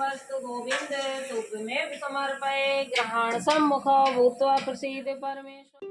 वस्तु गोविंद तुभ्यमेव समर्पये। ग्रहण सम्मुख भूत्वा प्रसीद परमेश्वर।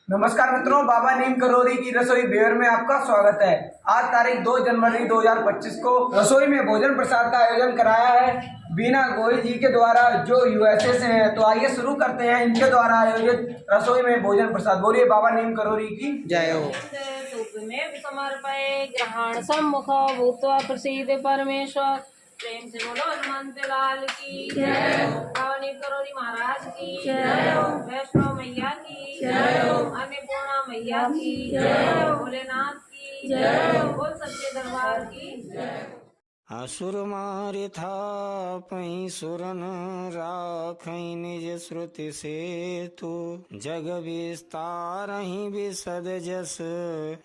नमस्कार मित्रों, बाबा नीम करोरी की रसोई बेर में आपका स्वागत है। आज तारीख 2 जनवरी 2025 को रसोई में भोजन प्रसाद का आयोजन कराया है बीना गोयल जी के द्वारा, जो यूएसए से हैं। तो आइए शुरू करते हैं इनके द्वारा आयोजित रसोई में भोजन प्रसाद। बोलिए बाबा नीम करोरी की जय हो। तुभ्यमेव समर्पये। ग्रहण सम्मुख भूत्वा प्रसीद परमेश्वर। प्रेम से बोलो हनुमंत लाल की जय। बाबा नीम करोरी महाराज की जय। वैष्णव मैया की जय। अन्नपूर्णा मैया की जय। भोलेनाथ की जय। बोल सच्चे दरबार की जय। असुर मारे था पई सुरन राखई निज श्रुति से तू जग विस्तार ही विसद जस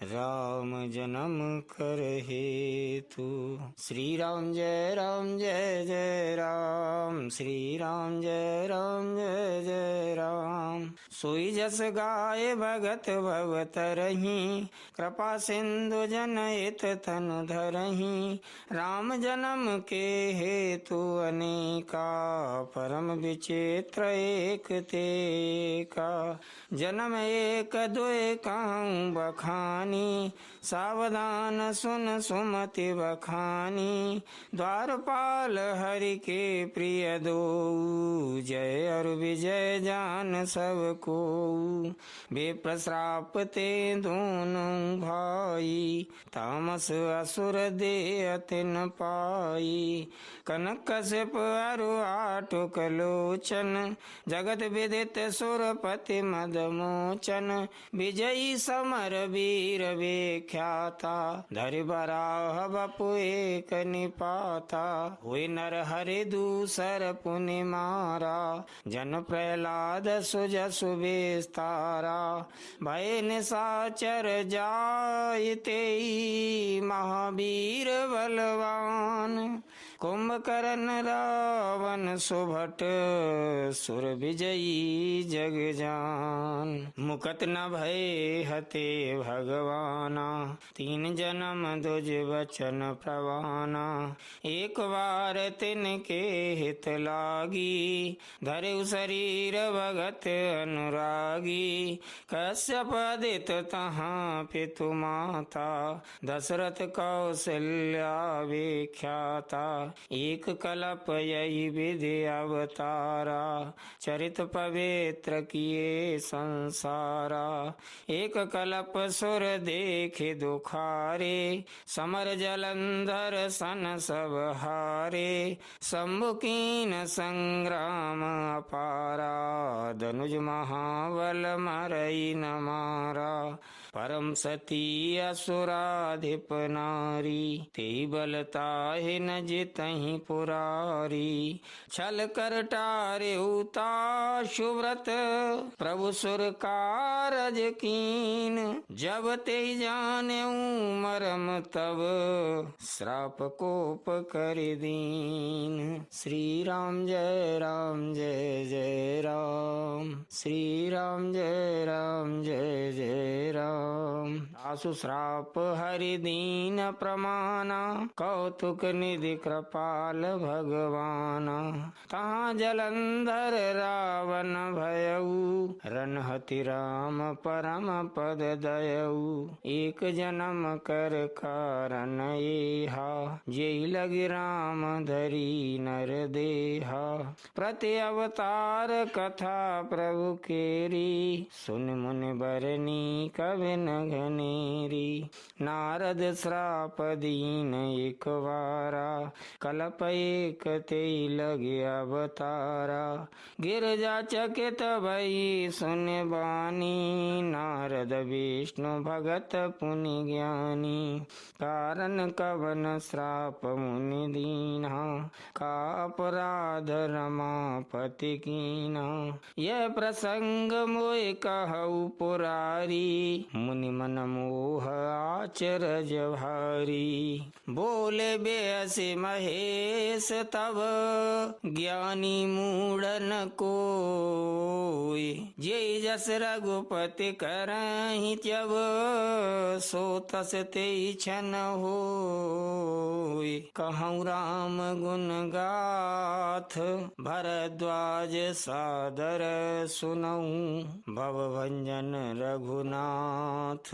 राम जन्म कर हेतु। श्री राम जय जय राम, श्री राम जय जय राम। सोई जस गाय भगत भवतरही कृपा सिंधु जनहित तनु धरही। राम जन्म के हेतु अनेका परम विचित्र एक ते का। जन्म एक दुए कहूँ बखानी सावधान सुन सुमति बखानी। द्वारपाल हरि के प्रिय दो जय और विजय जान सबको। बेप्रश्राप ते दोनों भाई तामस असुर दे अतिन पाई। कनक कश्यप अरु आटुक लोचन जगत विदित सुरपति मदमोचन। विजयी समर वीर विख्याता धरि बराह बपु एक निपाता। हुए नर हरि दूसर पुनि मारा जन प्रहलाद सुजसु विस्तारा। भय निशाचर जायते महावीर बलवान। कुंभकर्ण रावण सुभट सुर विजयी जग जान। मुकत न भय हते भगवाना तीन जन्म दुज वचन प्रवाना। एक बार तिनके हित लागी धरु शरीर भगत अनुरागी। कश्यप आदित तहाँ पितु माता दशरथ कौशल्या विख्याता। एक कलप यही विधि अवतारा चरित पवित्र किए संसारा। एक कलप सुर देखे दुखारे समर जलंधर सन सब हारे। शंभुकीन संग्राम अपारा धनुज महाबल मरई न मारा। परम सती असुराधिप नारी ते बलताहि न जितहि पुरारी। छल कर टारे उता सुव्रत प्रभु सुर कारज कीन। जब ते जाने मरम तब श्राप कोप कर दीन। श्री राम जय जय राम, श्री राम जय जय राम। आसु श्राप हरि दीन प्रमाना कौतुक निधि कृपाल भगवाना। तहाँ जलंधर रावण भयऊ रनहति राम परम पद दयऊ। एक जन्म कर कारण एहा जेहि लगी राम धरी नर देहा। प्रति अवतार कथा प्रभु केरी सुन मुनि बरनी कविन घनेरी। नारद श्राप दीन एक वारा कलप एक ते लगे अवतारा। गिरजा चकित भई सुन बानी, नारद विष्णु भगत पुनि ज्ञानी। कारण कवन श्राप मुनि दीना, का अपराध रमापति कीना। यह प्रसंग मोय कहु पुरारी, मुनि मन मोह आचरज भारी। बोले बेअसि महेश तब, ज्ञानी मूढ़न कोय। जे जस रघुपति करहि त्यब, सो तस तेहि छन होय। कहूँ राम गुण गाथ, भरद्वाज सादर सुनऊँ। भव भंजन रघुनाथ,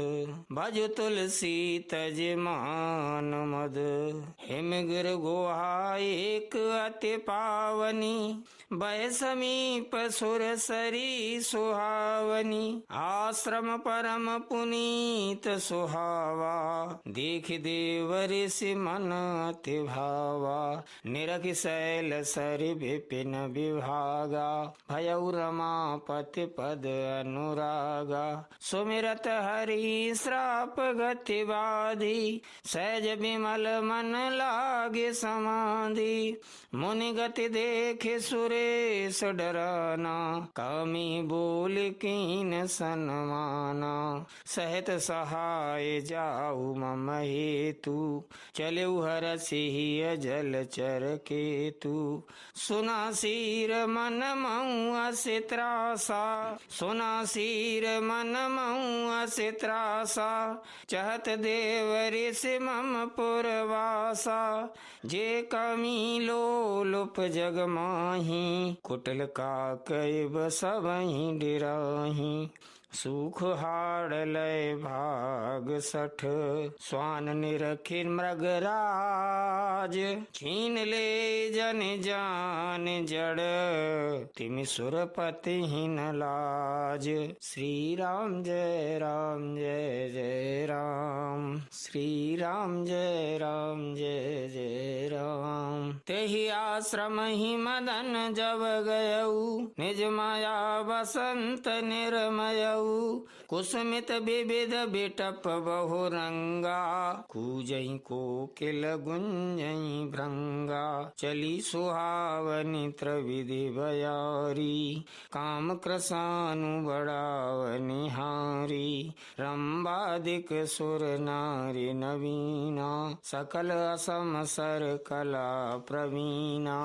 भज तुलसी तज मान मद। हिम गिर गुहा एक अति पावनी, भय समीप सुर सरी सुहावनी। आश्रम परम पुनीत सुहावा, देख देव ऋषि मन अति भावा। निरख शैल सरि विपिन विभागा, भयउ रमापति पद अनुरागा। सुमिरत हरि श्राप गति बाधी, सहज विमल मन लागे समाधि। मुनि गति देखे सुरेश डराना, कामी बोल कीन सन्माना। सहत सहाय जाऊ मम हेतु, चलऊ हरषि जलचर केतु। सुना सिर मन मऊ असि त्रासा, सुना सिर मन मऊ असि त्रासा। चहत देव ऋषि मम पुरवासा, जे कमी लोलुप जग माही। कुटिल काकैब सबहि डिराही, सुख हाड़ लय भाग सठ। स्वान निरखिर मृगराज, छीन ले जन जान जड़। तिमि सुरपति हिन लाज, श्री राम जय राम जय जय राम। श्री राम जय राम जय जय राम। तेहि आश्रम ही मदन जब गयऊ, निज माया बसंत निर्मयऊ। कुसुमित विविध बिटप बहुरंगा, कूजई कोकिल गुंजई भृंगा। चली सुहावनी त्रिविधि बयारी, काम कृसानु बढ़ावनि हारी। रंबादिक सुर नारी नवीना, सकल असम सर कला प्रवीणा।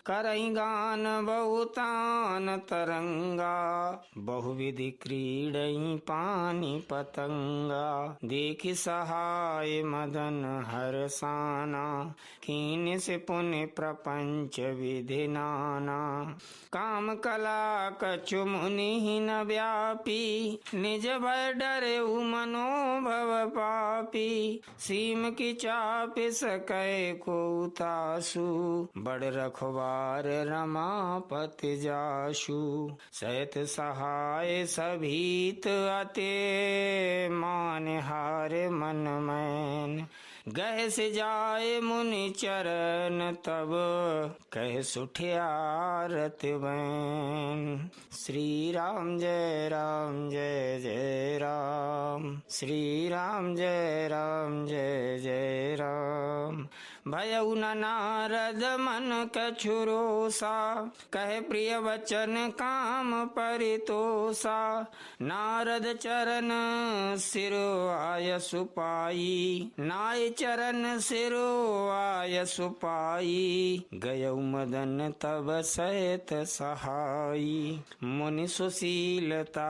करई गान बहुतान तरंगा, बहुविधि क्रीडई पानी पतंगा। देखि सहाय मदन हरसाना, कीन से पुण्य प्रपंच विधि नाना। काम कला कछु मुनि न व्यापी, निज भय डरे मनोभव पापी। सीम की चाप सकै को तासु, बड़ रखवार रमापति जासु। सहित सहाय सभीत अते, मान हार मन मैन। गह से जाए मुनि चरण तब, कह सुठियारत बैन। श्री राम जय जय राम। श्री राम जय जय राम। भयउ न नारद मन कछु रोषा, कहे प्रिय वचन काम परितोषा। नारद चरण सिरो आय सुपाई, नाय चरण सिरो आय सुपाई। गयउ मदन तब सहित सहाई, मुनि सुशीलता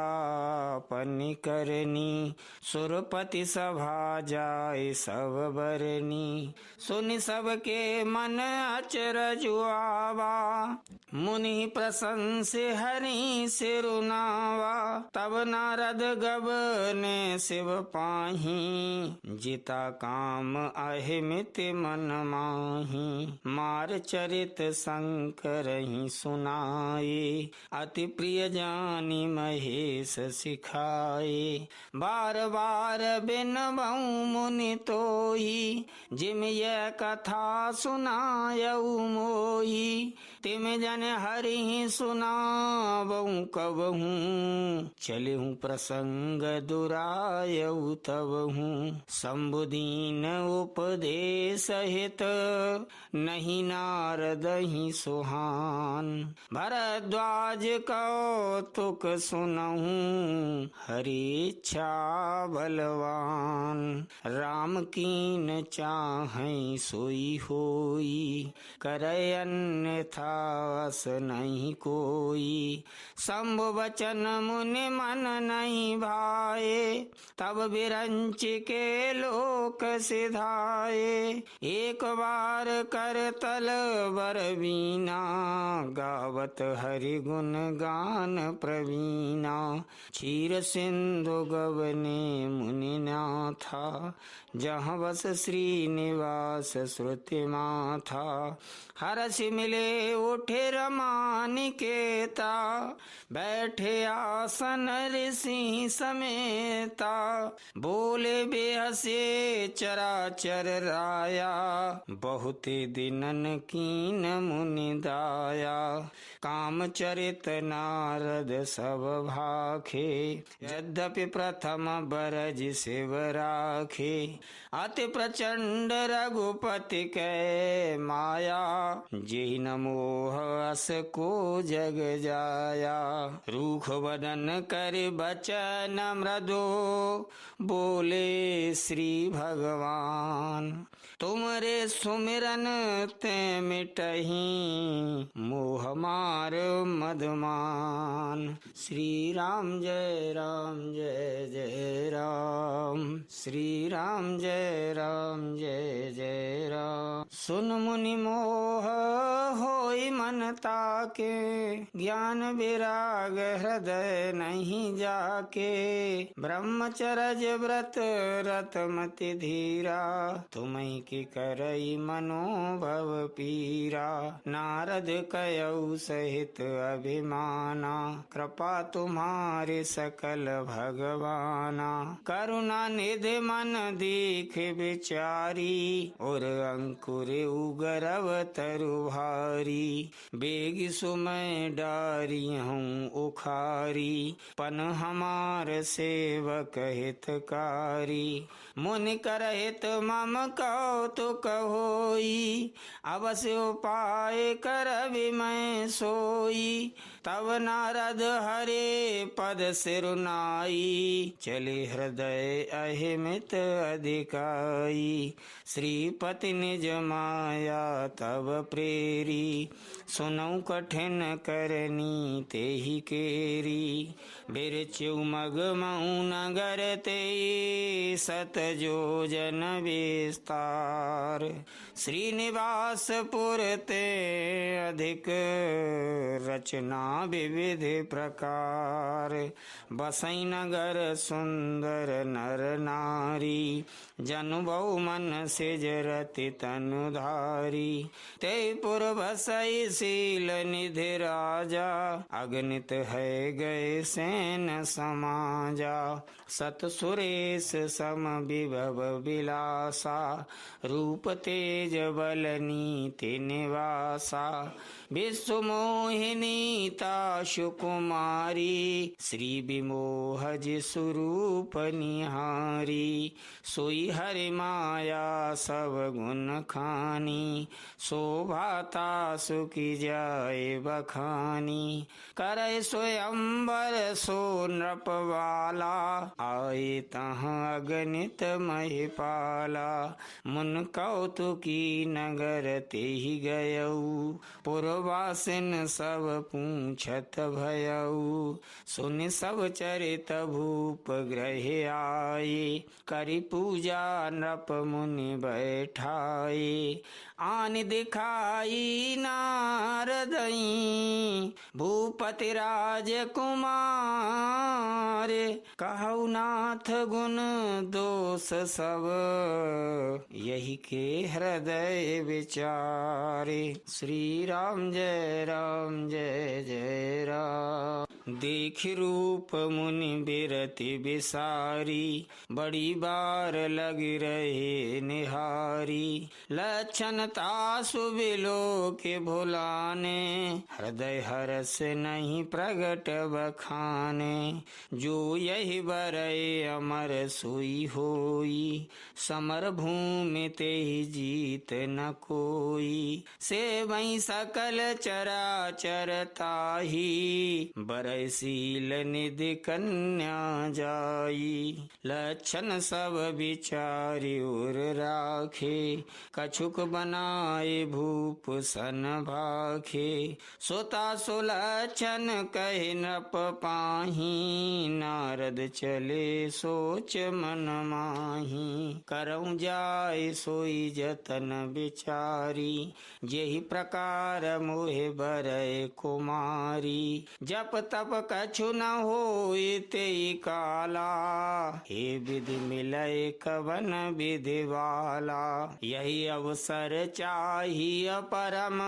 पनि करनी। सुरपति सभा जाय सब बरनी, सुनि सबके मन अचरज आवा। मुनि प्रशंस हरि सिरुनावा, तब नारद गबने शिव पाही, जिता काम अहिमित मन माही। मार चरित शंकर ही सुनाए, अति प्रिय जानी महेश सिखाए। बार बार बिनबऊ मुनि तोही, जिम यह कथा सुनायऊ मोही। तिम जन हरि सुनावऊ कबहू, चलहूँ प्रसंग दुरायऊ तबहू। शंभुदीन उपदेश हित, नहीं नारद ही सुहान। भरद्वाज कौतुक सुनहूँ, हरि इच्छा बलवान। राम कीन चाहै सोई होई, करय अन्यथा अस नहीं कोई। शंभु वचन मुनि मन नहीं भाए, तब बिरंच के लोक सिधाए। एक बार कर तल बर बीना, गावत हरि गुण गान प्रवीणा। क्षीर सिंधु गबने मुनि नाथा, जहाँ बस श्रीनिवास श्रुति माथा। हरष मिले उठे रमानिकेता, बैठे आसन ऋषि समेता। बोले बेहसे चराचर राया, बहुत दिनन कीन मुनि दाया। काम चरित नारद सब भाखे, यद्यपि प्रथम बरज शिव राखे। अति प्रचंड रघुपति कै माया, जेहि न मोह अस को जग जाया। रूख वदन कर बचन मृदु, बोले श्री भगवान। तुमरे सुमिरन ते मिटहि, मोह मार मदमान। श्री राम जय राम जय जय राम, श्री राम जय जय जय राम। सुन मुनि मोह होई मन ताके, ज्ञान विराग हृदय नहीं जाके। ब्रह्मचर्य व्रत रतमति धीरा, तुम्हीं की करई मनोभव पीरा। नारद कयऊ सहित अभिमाना, कृपा तुम्हारे सकल भगवाना। करुणा निधि मन दीख विचारी, और अंकुर उगरव तरु भारी। बेग सुमय डारी हूँ उखारी, पन हमार सेवक हितकारी। मुनि करहित मम कौतुक होई, अवश्य उपाय करबि मैं सोई। तब नारद हरे पद सिरुनाई, चले हृदय अहिमित अधिकाई। श्रीपति निज माया तब प्रेरी, सुनऊ कठिन करनी तेहि केरी। बिरचु मग मऊ नगर ते, सत जोजन विस्तार। श्रीनिवासपुर ते अधिक, रचना विविध प्रकार। बसई नगर सुंदर नर नारी, जनु बहु मन सिज रति तनुधारी। ते पुर बसई शील निधि राजा, अगणित है गए सेन समाजा। सत सुरेश सम विभव विलासा, रूप तेज बल नीति निवासा। विश्व मोहिनी ताशु कुमारी, श्री विमोहज स्वरूप निहारी। सोई हरि माया सब गुण खानी, शोभाता सुखी जाय बखानी। करे स्वयंवर सो नृपवाला, आए तहाँ अगणित महिपाला। मुन कौतुकी नगर तेहि गयऊ, पुरवासिन सब पूछत भयऊ। सुनि सब चरित भूप ग्रह आए, करि पूजा नृप मुनि बैठाए। आन दिखाई नारदई, भूपति राजकुमार। मारे, कहु नाथ गुण दोष सब, यही के हृदय विचारे। श्री राम जय जय राम। देख रूप मुनि बिरति बिसारी, बड़ी बार लग रहे निहारी। लक्षण तासु बिलो के भुलाने, हृदय हरस नहीं प्रगट बखाने। जो यही बरय अमर सोई होई, समर भूमि ते जीत न कोई। से वही सकल चराचर ताही, बरसील निधि कन्या जाई। लक्षण सब विचारि उर राखे, कछुक बनाए भूप सन भाखे। सोता सुलक्षण कहे नृप पाही, नारद चले सोच मन माही। करऊं जाय सोई जतन विचारी, जेहि प्रकार मोहे बरय कुमारी। जप तप कछु न होय तेई काला, हे विधि मिलय कवन विधि वाला। यही अवसर चाहिए परम,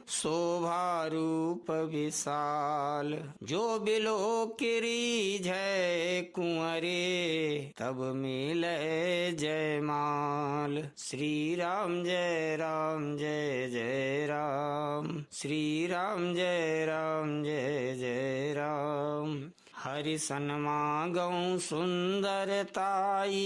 शोभा रूप विशाल। जो बिलो किरीझ कुंवरे, तब मिले जयमाल। श्री राम जय जय राम। श्री राम जय जय राम। हरि सन्मागऊं सुंदरताई,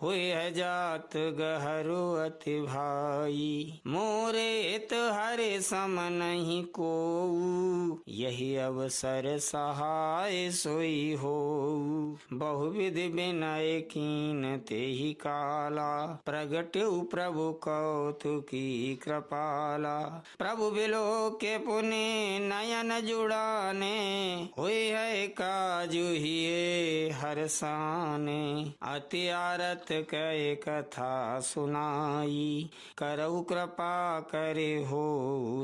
हुए जात गहरु अति भाई। मोरे हित हरि सम नहीं कोऊ, यही अवसर सहाय सोई होऊ। बहुविधि विनय कीन तेहि काला, प्रगट्यु प्रभु कौतुकी कृपाला। प्रभु बिलो के पुनि नयन जुड़ाने, हुए है काजु हिये हरसाने। अति आरत कहे कथा सुनाई, करऊ कृपा करे हो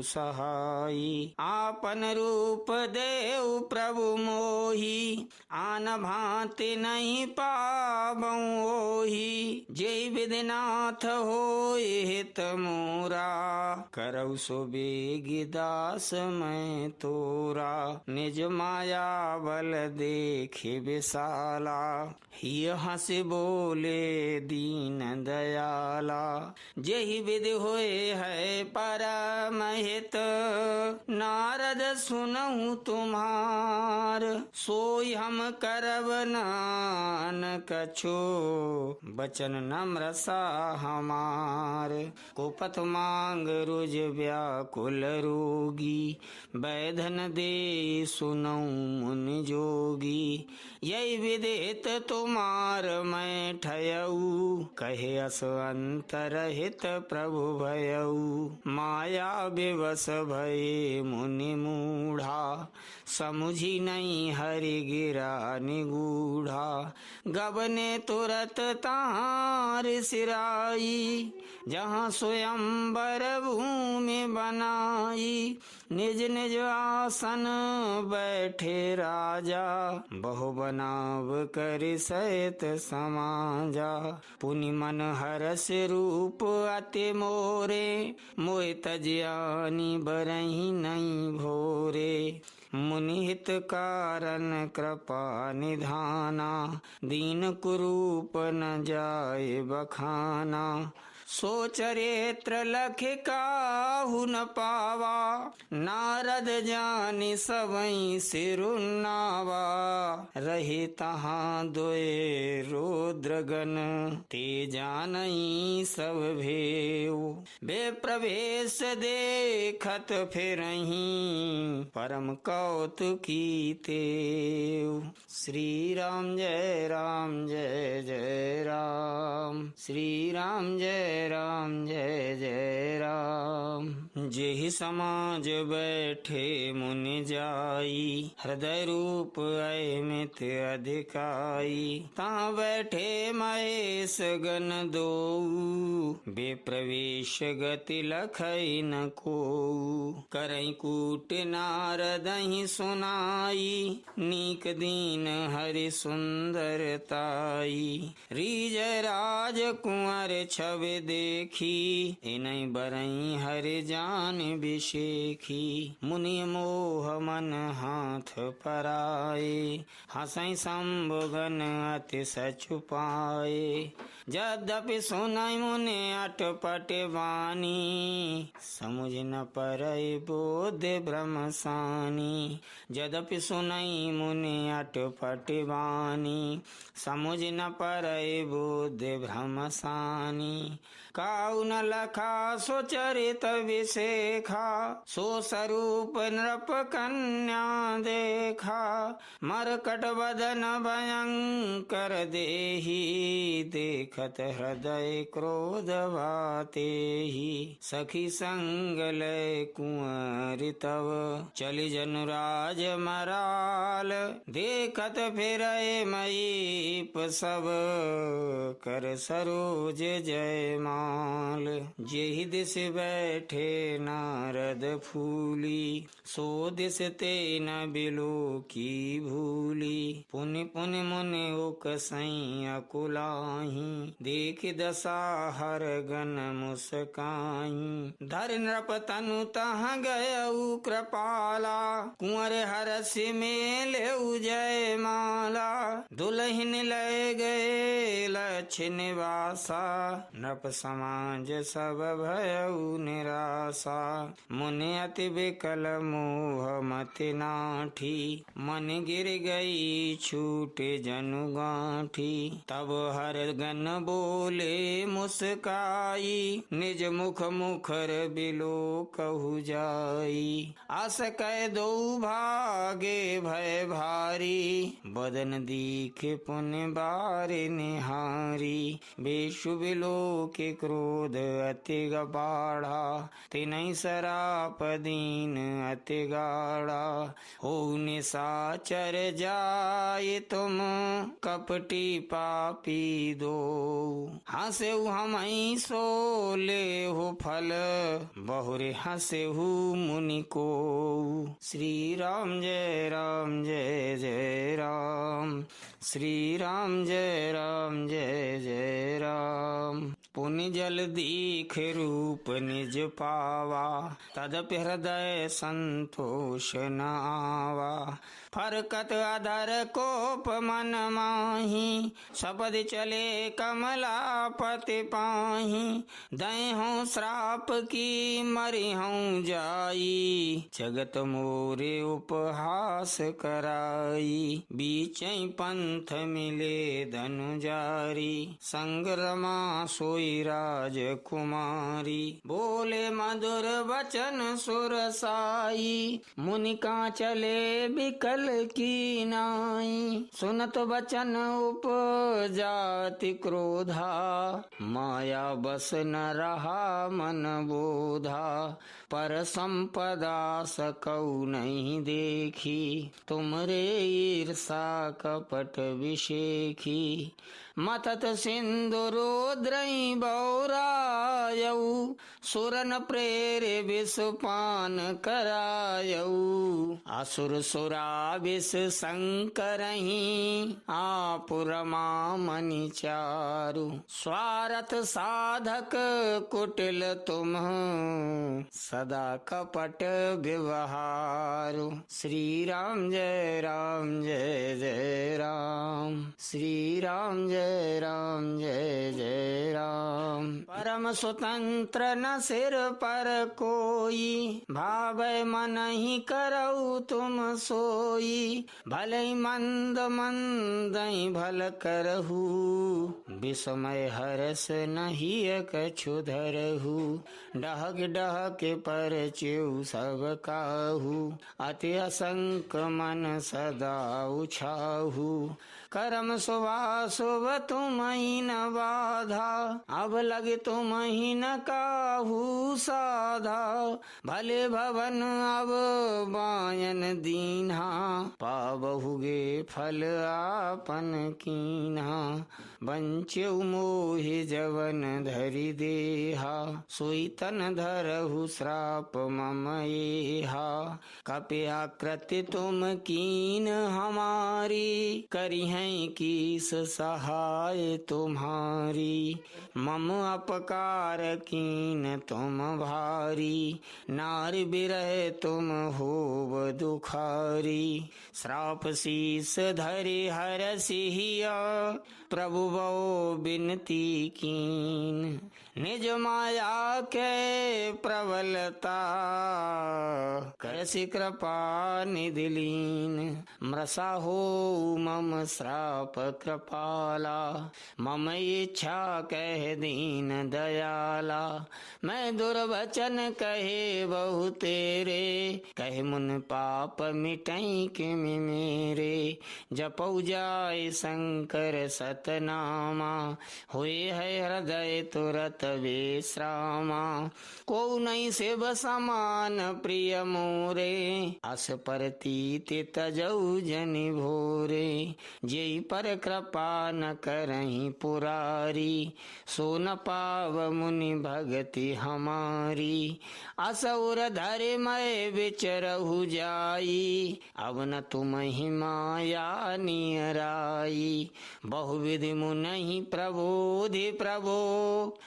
सहाई। आपन रूप देव प्रभु मोही, आन भांति नहीं पाबऊं ओही। जय विधिनाथ होय हित मोरा, करऊ सो बेगी दास मैं तोरा। निज माया बल देखे विशाला, ही हंस बोले दीन दयाला। जेहि विधि होए है परम हित, नारद सुनहु तुम्हार। सोई हम करब नान कछु, बचन नम्र सा हमार। कुपथ मांग रुज व्याकुल रोगी, बैधन दे सुनऊ मुनि जोगी। यही विदित तुम्हार मैं ठयऊ, कहे अस अंतर हित प्रभु भयऊ। माया विवश भये मुनि मूढ़ा, समुझी नहीं हरि गिरा निगूढ़ा। गबने तुरत तार सिराई, जहाँ स्वयंवर भूमि बनाई। निज निज आसन बैठे राजा, बहु बनाव कर सहित समाजा। पुनि मन हरस रूप अति मोरे, मोहि तजियानी बरही नहीं भोरे। मुनि हित कारण कृपा निधाना, दीन कुरूप न जाय बखाना। सो चरित्र लख काहु न पावा, नारद जानि सबई सिरुन्नावा। रहे तहाँ दोए रुद्रगण, ते जानई सब भेव। बे प्रवेश देखत फिरहीं, परम कौतुकी तेव। श्री राम जय जय राम। श्री राम जय जय राम। जेहि समाज बैठे मुनि जाई, हृदय रूप अमित अधिकाई। ता बैठे महेश गण दोऊ, बेप्रवेश गति लखई न कोऊ। करई कूट नारदहि सुनाई, नीक दीन हरि सुंदरताई। रीज राज कुंवर छवि देखी, इनहि बरई हरि जान बिशेखी। मुनि मोह मन हाथ पराए, हंसई शंभु गण अति सचु पाए। यद्यपि सुनई मुनि अटपट वाणी, समुझ न परई बोध ब्रह्म सानी। यद्यपि सुनई मुनि अटपट वाणी, समुझ न परई बोध ब्रह्म सानी। काऊ न लखा सो चरित विशेखा, सो स्वरूप नृप कन्या देखा। मरकट बदन भयंकर देहि, देखत हृदय क्रोध वातेहि। सखी संग लय कुंवर तव, चली जनुराज मराल। देखत फिरय मयीप सब, कर सरोज जयमाल। जेहि दिस बैठे नारद फूली, सो दिस ते न बिलो की भूली। पुनि पुनि मुनि उकसई अकुलाही, देख दशा हर गण मुस्काई। धर नृप तनु तहाँ गयऊ कृपाला, कुंवर हरसि मेलेऊ जयमाला। दुलहिन लय गए लक्ष्य निवासा, नृप समाज सब भयऊ निराशा। मुनि अति विकल मोह मति नाठी, मन गिर गई छूटे जनु गांठी। तब हर गण बोले मुस्काई, निज मुख मुखर बिलो कहु जाई। आस कै दो भागे भय भारी, बदन दीखे पुनि बारे निहारी। बेशु बिलो के क्रोध अति गबाढ़ा, तिनहि सराप दीन अति गाढ़ा। हो निशाचर जाय तुम, कपटी पापी दो। हंसेहु हमहि सो लेहु फल, बहुरे हंसेहु मुनि को। श्री राम जय राम जय जय राम, श्री राम जय राम जय जय राम। पुनि जल दीख रूप निज पावा, तदपि हृदय संतोष न आवा। फरकत अधर कोप मन माही, सपदि चले कमलापति पाही। दयहूँ श्राप की मरिहूँ जाई, जगत मोरे उपहास कराई। बीचै पंथ मिले धनुजारी, संग्रमा सोई राजकुमारी। बोले मधुर वचन सुरसाई, मुनि का चले बिकल की नाई। सुनत वचन उपजाति क्रोधा, माया बस न रहा मन बोधा। पर संपदा सकौ नहीं देखी, तुमरे ईर्षा कपट विशेखी। मतत सिंधु रुद्रई बौरायऊ, सुरन प्रेरे विषपान करायऊ। असुर सुरा विष संकरही, आप रमा मनि चारु। स्वार्थ साधक कुटिल तुम, सदा कपट व्यवहारु। श्री राम जय राम जय जय राम, श्री राम जय राम जय जय राम। परम स्वतंत्र न सिर पर कोई, भावै मन ही करऊ तुम सोई। भले मंद मंदई भल करहु, विस्मय हरस नहीं कछु धरहु। डहक डहक पर च्यू सब काहू, अति असंक मन सदा उछाहू। कर्म शुभाशुभ तुम ही न बाधा, अब लगे तुम ही न काहू साधा। भले भवन अब बायन दीन्हा, पाबहुगे फल आपन कीन्हा। बंचेउ मोहि जवन धरि देहा, सोई तन धरहु श्राप मम एहा। कपि आकृति तुम कीन हमारी, करिहैं कीस सहाय तुम्हारी। मम अपकार कीन तुम भारी, नारि बिरह तुम होव दुखारी। श्राप शीस धरि हरसिहिया, प्रभु बो बिनती कीन। निज माया के प्रबलता, करसि कृपा निधि लीन। मृषा हो मम श्राप कृपाला, मम इच्छा कह दीन दयाला। मैं दुर्वचन कहे बहु तेरे, कहे मुन पाप मिटई किमि मेरे। जपौ जाय शंकर सतनामा, हुए है हृदय तुरत विश्रामा। को नहीं शिव समान प्रिय मोरे, अस परतीत तजौ जनि भोरे। जेहि पर कृपा न करहि पुरारी, सो न पाव मुनि भगति हमारी। असुर धरि मैं विचरहु जाई, अब न तुम ही माया नियराई। बहुविधि मुनहि प्रबोधि प्रभो,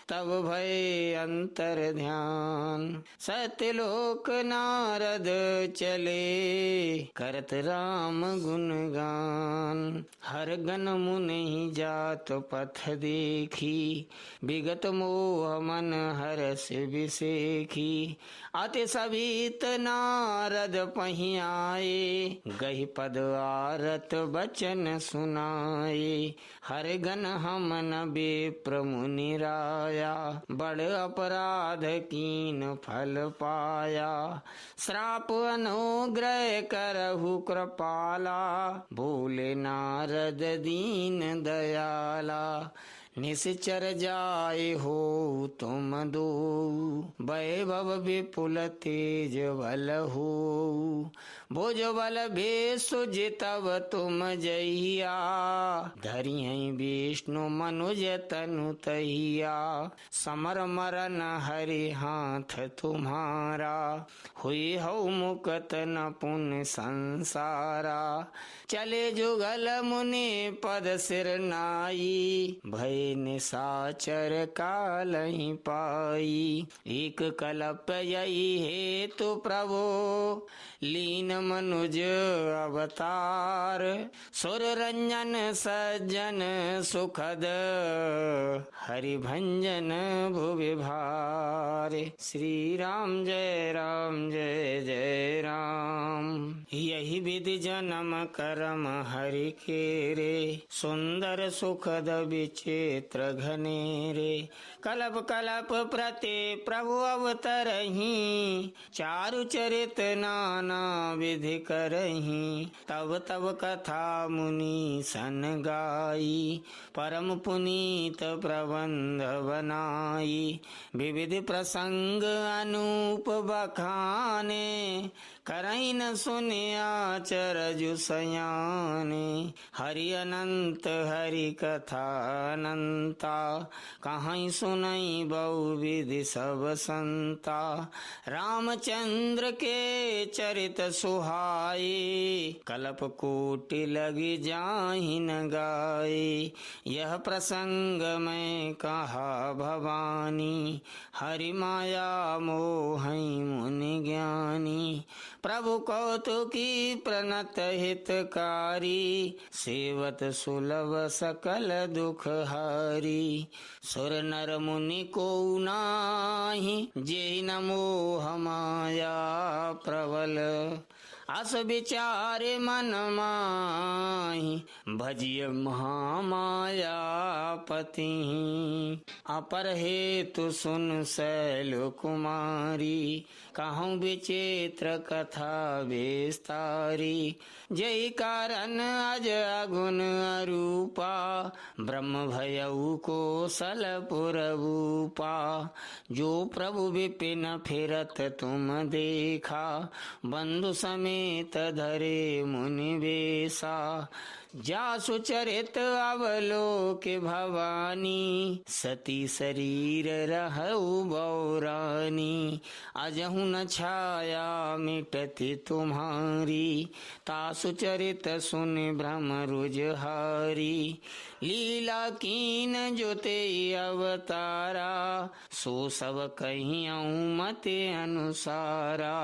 तब भय अंतर ध्यान। सत्यलोक नारद चले, करत राम गुणगान। हर गन मुनि जात पथ देखी, विगत मोह मन हरस विसेखी। अति सभीत नारद पहि आए, गहि पद आरत बचन सुनाए। हर गन हम न विप्र मुनि राया, बड़ अपराध कीन फल पाया। श्राप अनुग्रह करहु कृपाला, बोले नारद दीन दयाला। निश्चर जाय हो तुम दो, वैभव विपुल तेज बल हो। भुज बल भेषु जितव तुम जहिया, धरिहै विष्णु मनुज तनु तहिया। समर मरन हरि हाथ तुम्हारा, हुई हौ मुकत न पुण्य संसारा। चले जुगल मुनि पद सिर नाई, भय निशाचर कालहि पाई। एक कल्प यही हेतु प्रभु, लीन मनुज अवतार। सुर रंजन सज्जन सुखद, हरि भंजन भुवि भार। श्री राम जय जय राम। यही विधि जन्म कर्म हरि केरे, सुंदर सुखद विचित्र घनेरे। कलप कलप प्रति प्रभु अवतरहि, चारु चरित नाना विधि करहि। तब तब कथा मुनि सन गाई, परम पुनीत प्रबंध बनाई। विविध प्रसंग अनूप बखाने, करई न सुनिया चरजु सयाने। हरि अनंत हरि कथा अनंता, कहीं सुनई बहुविधि सब संता। रामचंद्र के चरित सुहाए, कल्प कोटि लगी जाहि न गाए। यह प्रसंग मैं कहा भवानी, हरि माया मोहि मुनि ज्ञानी। प्रभु कौतुकी प्रणत हितकारी, सेवत सुलभ सकल दुख हारी। सुर नर मुनि को नाही, जेहि न मोह माया प्रबल। अस विचारे मन माहि भजिय महामाया पति अपर हेतु सुन शैल कुमारी कहूँ विचित्र कथा विस्तारी जय कारण अज अगुण अरूपा ब्रह्म भयउ कोसलपुर भूपा जो प्रभु विपिन फिरत तुम देखा बंधु समेत धरे मुनि वेशा जासु चरित अवलोक भवानी सती शरीर रहु बौरानी अजहु न छाया मिटति तुम्हारी तासु चरित सुन भ्रम रुजहारी लीला कीन जोते अवतारा सो सब कहियऊँ मते अनुसारा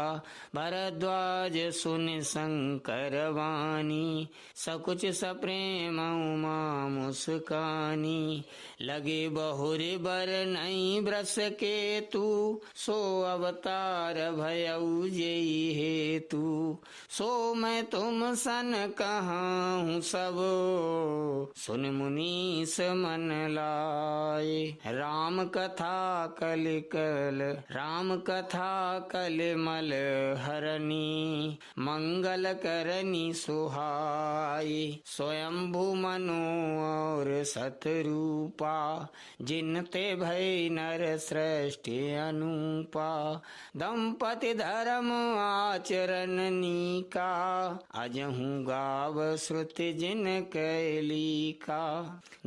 भरद्वाज सुन शंकर वाणी सकुच सप्रेम उमा मुस्कानी लगे बहुरे बर नई ब्रस के तू सो अवतार भयउ जेहि हेतु सो मैं तुम सन कहाऊँ सब सुन मुनीस मन लाए राम कथा कल मल हरनी मंगल करनी सुहाई स्वयंभू मनु और सतरूपा जिनते भय नर सृष्टि अनुपा दंपति धर्म आचरण नीका अजहू गाव श्रुति जिन कैली का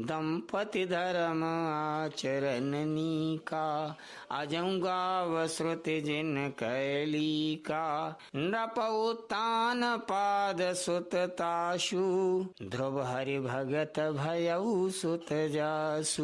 दंपति धर्म आचरण नीका अजहू गाव श्रुति जिन कैली का नृप उत्तान पाद सुत ताशु ध्रुव हरि भगत भयउ सुत जासु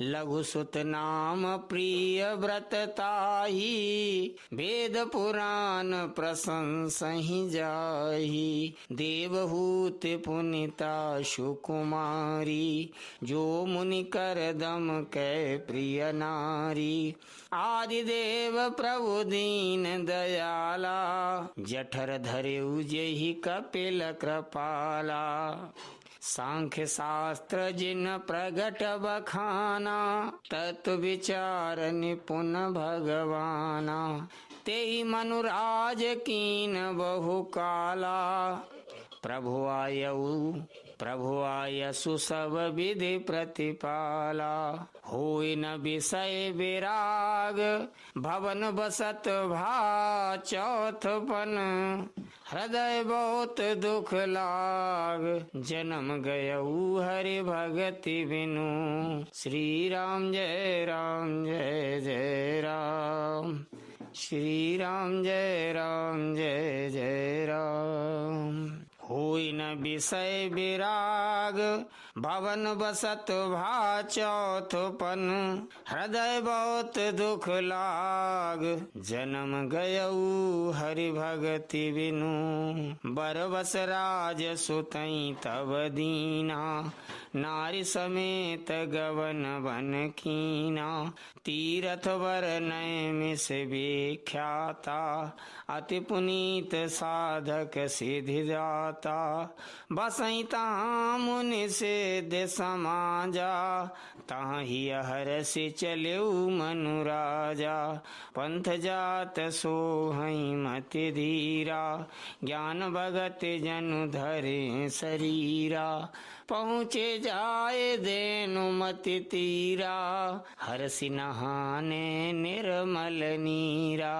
लघु सुत नाम प्रिय व्रत ताही वेद पुराण प्रशंसहि जाहि देवहूत पुनिता सुकुमारी जो मुनि कर दम कै प्रिय नारी आदिदेव प्रभु दीन दयाला जठर धरेउ जेहि कपिल कृपाला सांख्य शास्त्र जिन प्रगट बखाना तत्व विचार निपुण भगवाना तेहि मनुराज कीन बहु काला प्रभु आयसु सब विधि प्रतिपाला होई न विषय विराग भवन बसत भा चौथपन हृदय बहुत दुख लाग जन्म गयऊ हरि भगति बिनु श्री राम जय जय राम श्री राम जय जय राम होई न विषय विराग भवन बसत भा चौथपन हृदय बहुत दुख लाग जन्म गयऊ हरि भगति बिनु बरबस राज सुतई तब दीना नारी समेत गवन बन कीना तीरथ वर नय मिस विख्याता अति पुनीत साधक सिद्धि दाता बसई तहाँ मुनि सिद्ध समाजा तहाँ ही हरसि चलेउ मनु राजा पंथ जात सोहई मति धीरा ज्ञान भगत जनु धरे शरीरा पहुँचे जाए देनु मति तीरा हरसि नहाने निर्मल नीरा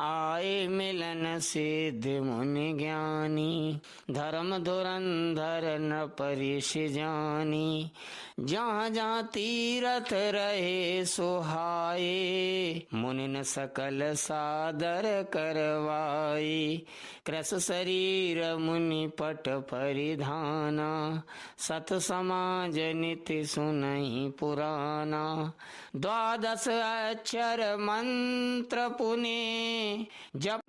आए मिलन सिद्ध मुनि ज्ञानी धर्म धुरंधर न परिश जानी जहाँ जहाँ तीरथ रहे सोहाए मुनि न सकल सादर करवाए कृस शरीर मुनि पट परिधाना सत समाज निति सुनहि पुराना द्वादश अक्षर मंत्र पुने जप